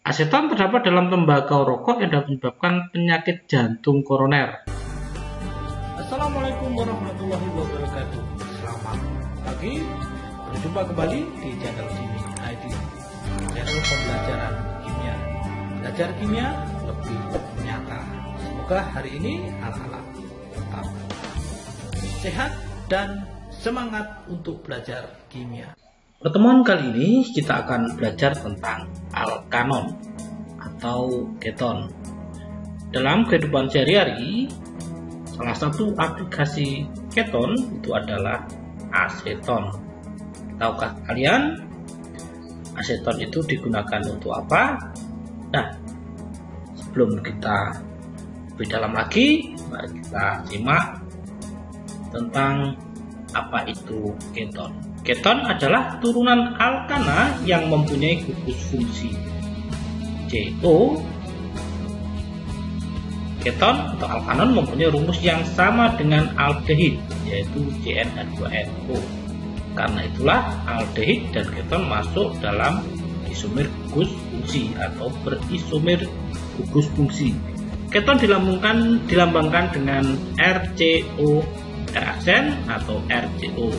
Aseton terdapat dalam tembakau rokok yang dapat menyebabkan penyakit jantung koroner. Assalamualaikum warahmatullahi wabarakatuh. Selamat pagi, berjumpa kembali di channel Kimi ID, channel pembelajaran kimia. Belajar kimia lebih nyata. Semoga hari ini anak-anak tetap sehat dan semangat untuk belajar kimia. Pertemuan kali ini kita akan belajar tentang alkanon atau keton. Dalam kehidupan sehari-hari, salah satu aplikasi keton itu adalah aseton. Tahukah kalian aseton itu digunakan untuk apa? Nah, sebelum kita lebih dalam lagi, mari kita simak tentang apa itu keton. Keton adalah turunan alkana yang mempunyai gugus fungsi CO. Keton atau alkanon mempunyai rumus yang sama dengan aldehid, yaitu CnH2nO. Karena itulah aldehid dan keton masuk dalam isomer gugus fungsi atau berisomer gugus fungsi. Keton dilambangkan dengan RCO, R aksen atau RCO.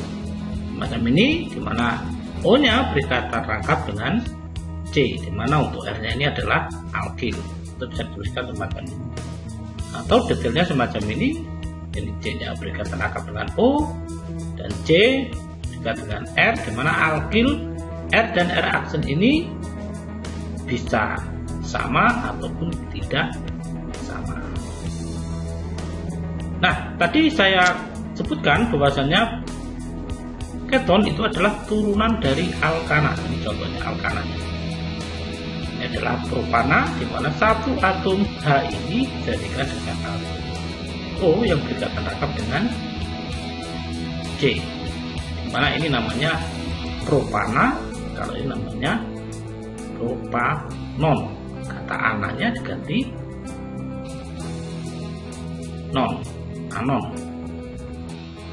Macam ini, dimana O-nya berikatan rangkap dengan C, dimana untuk R-nya ini adalah alkil. Itu bisa dituliskan semacam ini. Atau detailnya semacam ini, jadi C-nya berikatan rangkap dengan O, dan C berikatan dengan R, dimana alkil R dan R aksen ini bisa sama ataupun tidak sama. Nah, tadi saya sebutkan bahwasannya keton itu adalah turunan dari alkana. Ini contohnya alkana. Ini adalah propana, di mana satu atom H ini dijadikan dengan atom O yang berikatan rangkap dengan C. Di mana ini namanya propana, kalau ini namanya propanon. Kata ananya diganti non, anon.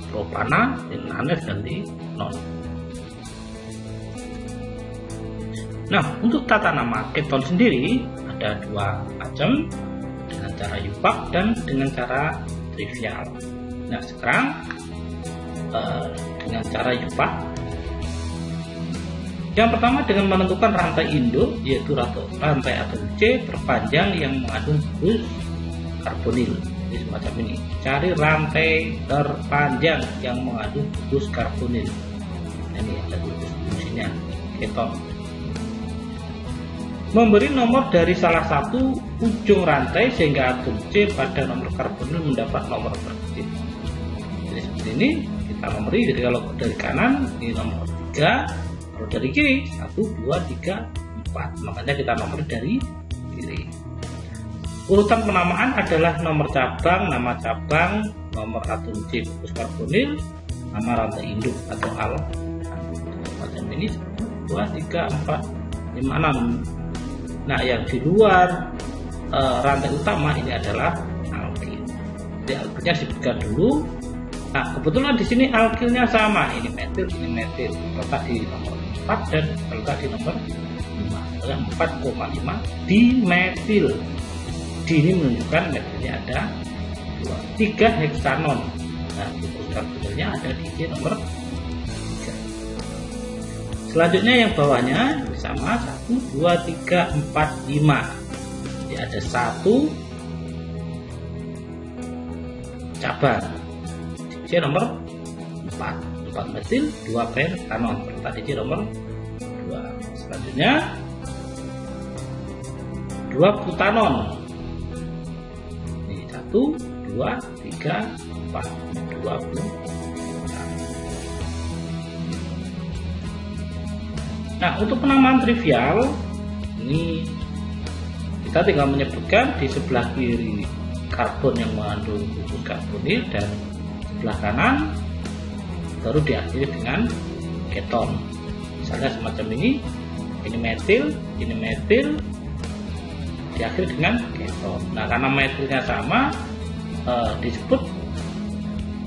Propana dengan aneh ganti non. Nah, untuk tata nama keton sendiri ada dua macam, dengan cara yupak dan dengan cara trivial. Nah, sekarang dengan cara yupak, yang pertama dengan menentukan rantai induk, yaitu rantai atom C terpanjang yang mengandung gugus karbonil. Jadi semacam ini, cari rantai terpanjang yang mengandung gugus karbonil. Ini ada gugus fungsinya keton. Memberi nomor dari salah satu ujung rantai sehingga atom C pada nomor karbonil mendapat nomor terkecil. Jadi seperti ini kita memberi. Jadi kalau dari kanan ini nomor 3, kalau dari kiri 1, 2, 3, 4. Makanya kita nomor dari kiri. Urutan penamaan adalah nomor cabang, nama cabang, nomor atom C gugus karbonil, nama rantai induk atau al. Macam ini 2, 3, 4, 5, 6. Nah, yang di luar rantai utama ini adalah alkil. Jadi alkilnya disebutkan dulu. Nah, kebetulan di sini alkilnya sama, ini metil, letak di nomor 4 dan letak di nomor 5. 4,5 dimetil. D ini menunjukkan metilnya ada 3 heksanon. Nah, gugus karbonilnya ada di C nomor 3. Selanjutnya yang bawahnya sama 1, 2, 3, 4, 5. Jadi ada 1 cabang di C nomor 4 metil, 2 pentanon terletak di C nomor 2. Selanjutnya 2 butanon. 1, 2, 3, 4, 20. Nah, untuk penamaan trivial ini kita tinggal menyebutkan di sebelah kiri karbon yang mengandung gugus karbonil dan sebelah kanan baru diakhiri dengan keton. Misalnya semacam ini metil, diakhiri dengan keton. Nah, karena metilnya sama, disebut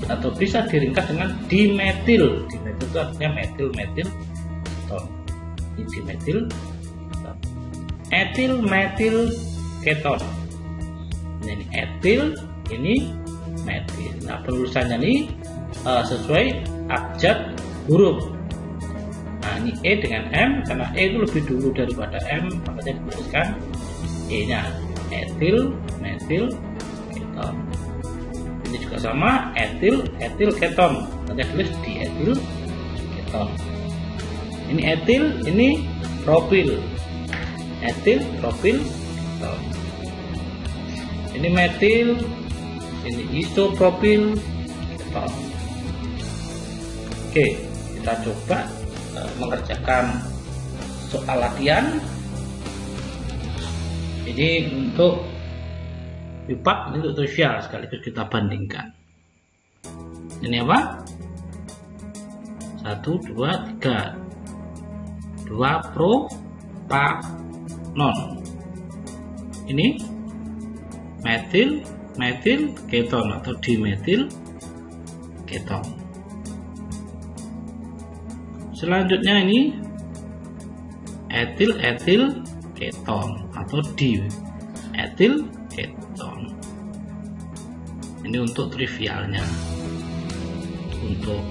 atau bisa diringkas dengan dimetil. Dimetil itu artinya metil keton. Ini dimetil. etil metil keton. Ini etil, ini metil. Nah, penulisannya ini sesuai abjad huruf. Nah, ini E dengan M, karena E itu lebih dulu daripada M, makanya dituliskan E-nya. Etil metil keton. Ini juga sama, etil keton. Nanti tulis di etil keton. Ini etil, ini propil. Etil, propil, keton. Ini metil, ini isopropil, keton. Oke, kita coba mengerjakan soal latihan. Ini untuk IPA, ini untuk sosial, sekaligus kita bandingkan. Ini apa? 1, 2, 3. 2 propanon. Ini metil keton atau dimetil keton. Selanjutnya ini etil keton atau di-etil keton. Ini untuk trivialnya. Untuk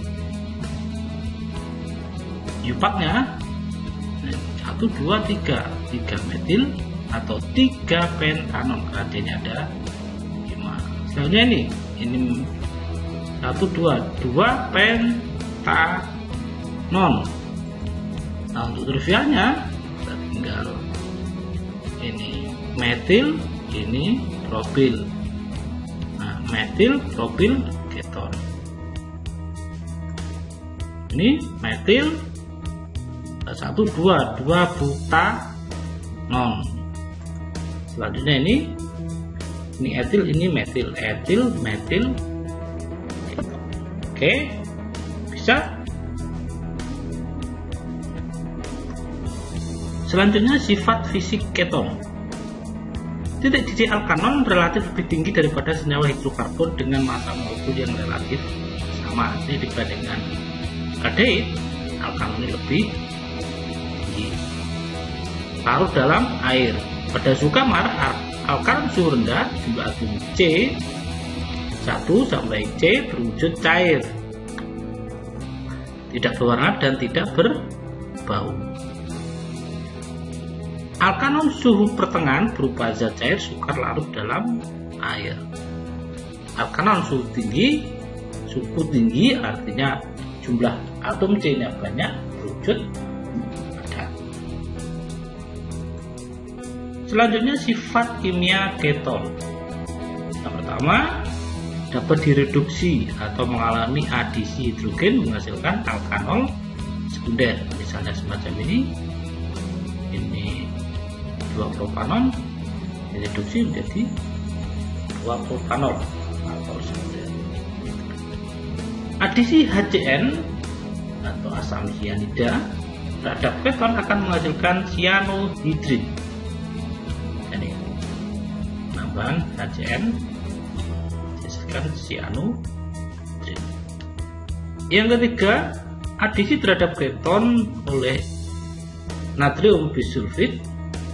yupaknya 1, 2, 3 metil atau 3 pentanon, artinya ada 5. Selanjutnya ini 1, 2 pentanon. Nah, untuk trivialnya kita tinggal ini metil, ini propil. Nah, metil propil keton. Ini metil 1, 2 butanon. Selanjutnya ini etil, ini metil keton. Oke, bisa. Selanjutnya sifat fisik keton. Titik didih alkanon relatif lebih tinggi daripada senyawa hidrokarbon dengan massa molekul yang relatif sama. Ini dibandingkan aldehyde, alkanon ini lebih tinggi. Larut dalam air. Pada suhu kamar, alkanon suhu rendah, jumlah atom C 1 sampai C berwujud cair, tidak berwarna dan tidak berbau. Alkanon suhu pertengahan berupa zat cair sukar larut dalam air. Alkanon suhu tinggi artinya jumlah atom C-nya banyak, berwujud padat. Selanjutnya sifat kimia keton. Yang pertama, dapat direduksi atau mengalami adisi hidrogen menghasilkan alkanol sekunder. Misalnya semacam ini 2 propanon direduksi menjadi 2 propanol atau sekunder. Adisi HCN atau asam cyanida terhadap keton akan menghasilkan cyanohydrin. Ini tambahan HCN menghasilkan cyanohydrin. Yang ketiga, adisi terhadap keton oleh natrium bisulfit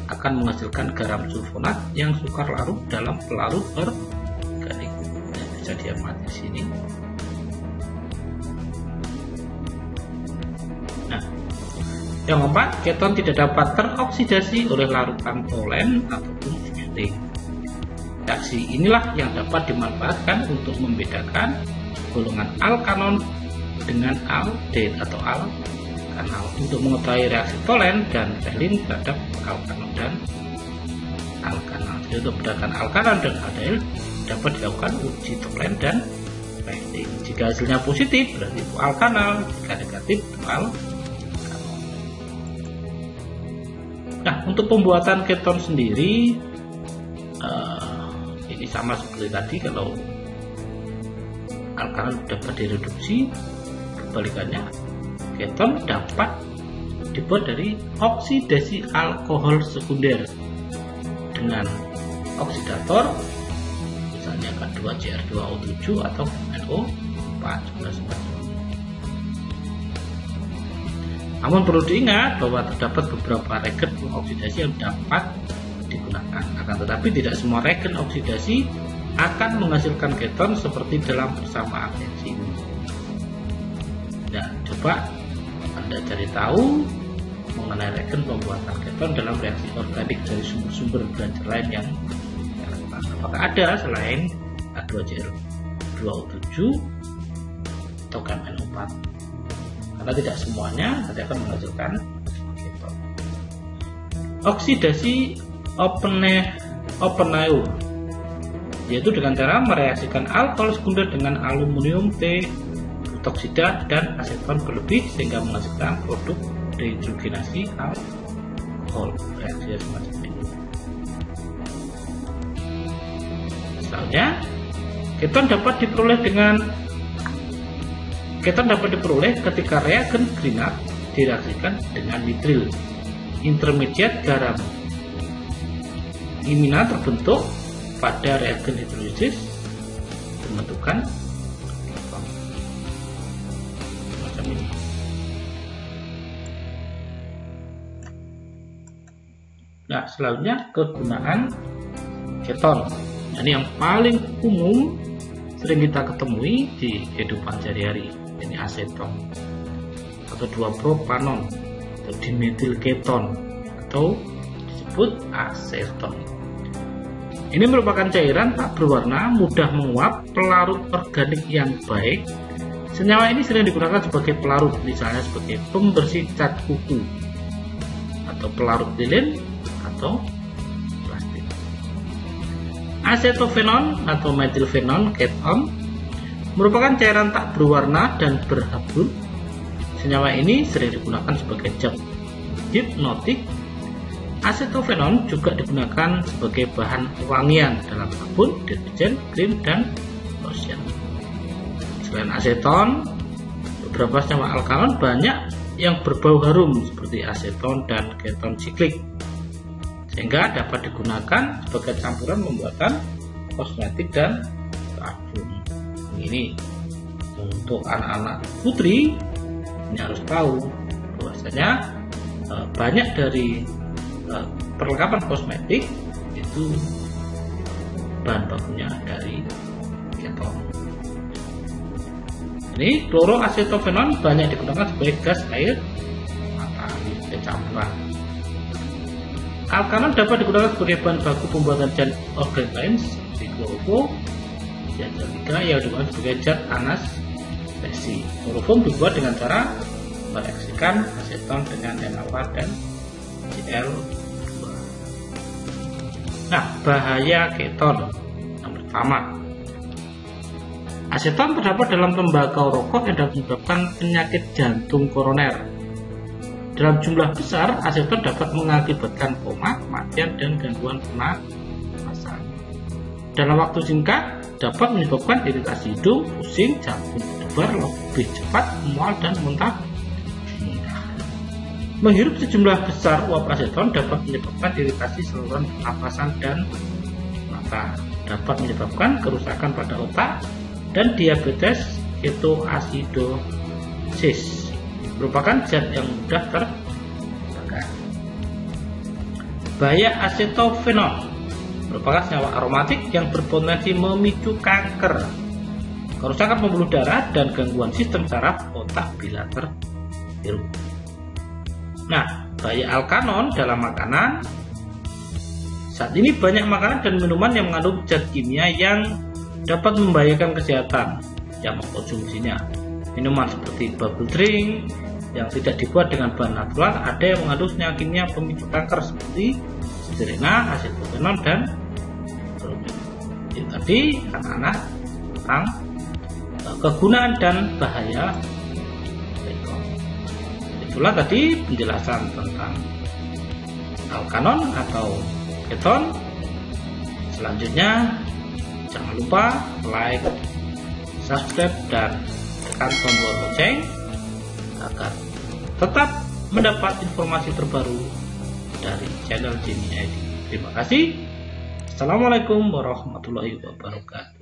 akan menghasilkan garam sulfonat yang sukar larut dalam pelarut organik. Bisa diamati di sini. Nah, yang keempat, keton tidak dapat teroksidasi oleh larutan polen ataupun syuting. Reaksi inilah yang dapat dimanfaatkan untuk membedakan golongan alkanon dengan aldehyde atau alkanal. Untuk mengetahui reaksi polen dan valin terhadap alkanon dan alkanal. Jadi untuk membedakan alkanon dan aldehyde dapat dilakukan uji polen dan valin. Jika hasilnya positif berarti itu alkanal, jika negatif itu alkanol. Nah, untuk pembuatan keton sendiri ini sama seperti tadi. Kalau alkanon dapat direduksi, kebalikannya keton dapat dibuat dari oksidasi alkohol sekunder dengan oksidator, misalnya K2Cr2O7 atau NO4. Namun perlu diingat bahwa terdapat beberapa reagen oksidasi yang dapat digunakan. Akan tetapi tidak semua reagen oksidasi akan menghasilkan keton seperti dalam persamaan reaksi ini. Nah, coba Anda cari tahu mengenai reagen pembuatan keton dalam reaksi organik dari sumber-sumber belajar lain yang relevan. Apakah ada selain H2Cl 2O7 atau KMNO4? Karena tidak semuanya nanti akan menghasilkan keton. Oksidasi Oppenauer, yaitu dengan cara mereaksikan alkohol sekunder dengan aluminium T butoksida dan aseton berlebih sehingga menghasilkan produk dehidrogenasi alkohol. Reaksi semacam ini. Misalnya, keton dapat diperoleh ketika reagen Grignard direaksikan dengan nitril intermediat garam. Imina terbentuk pada reagen hidrolisis pembentukan keton semacam ini. Nah, selanjutnya kegunaan keton. Ini yang paling umum sering kita ketemui di kehidupan sehari-hari. Ini aseton atau 2-propanon atau dimetil keton atau disebut aseton. Ini merupakan cairan tak berwarna, mudah menguap, pelarut organik yang baik. Senyawa ini sering digunakan sebagai pelarut, misalnya sebagai pembersih cat kuku atau pelarut lilin atau plastik. Acetophenon atau methylphenol keton merupakan cairan tak berwarna dan berhabun. Senyawa ini sering digunakan sebagai zat hipnotik. Acetophenon juga digunakan sebagai bahan wangian dalam sabun, deterjen, krim, dan lotion. Selain aseton, beberapa senyawa alkalon banyak yang berbau harum seperti aseton dan keton siklik, sehingga dapat digunakan sebagai campuran pembuatan kosmetik dan parfum. Ini untuk anak-anak putri ini harus tahu bahwasanya banyak dari perlengkapan kosmetik itu bahan bakunya dari keton. Ini kloroacetophenon banyak digunakan sebagai gas air mata campuran. Alkanon dapat digunakan sebagai bahan baku pembuatan zat organik lain seperti kloroform, zat yang digunakan sebagai zat anestesi. Kloroform dibuat dengan cara mereaksikan aseton dengan NaOH dan Cl2. Nah, bahaya keton. Yang pertama, aseton terdapat dalam tembakau rokok yang dapat menyebabkan penyakit jantung koroner. Dalam jumlah besar, aseton dapat mengakibatkan koma, kematian, dan gangguan pernafasan. Dalam waktu singkat, dapat menyebabkan iritasi hidung, pusing, jantung berdebar lebih cepat, mual, dan muntah. Menghirup sejumlah besar uap aseton dapat menyebabkan iritasi saluran pernafasan dan mata, dapat menyebabkan kerusakan pada otak, dan diabetes ketoasidosis. Merupakan zat yang mudah terbakar. Bahaya acetophenol merupakan senyawa aromatik yang berpotensi memicu kanker, kerusakan pembuluh darah, dan gangguan sistem saraf otak bila terhirup. Nah, bahaya alkanon dalam makanan. Saat ini banyak makanan dan minuman yang mengandung zat kimia yang dapat membahayakan kesehatan yang mengkonsumsinya. Minuman seperti bubble drink yang tidak dibuat dengan bahan natural ada yang mengandung senyawa kimia pemicu kanker seperti styrena, acetophenol, dan bromid. Jadi tadi anak-anak tentang kegunaan dan bahaya. Itulah tadi penjelasan tentang alkanon atau keton. Selanjutnya jangan lupa like, subscribe, dan tekan tombol lonceng agar tetap mendapat informasi terbaru dari channel Jimmy ID. Terima kasih. Assalamualaikum warahmatullahi wabarakatuh.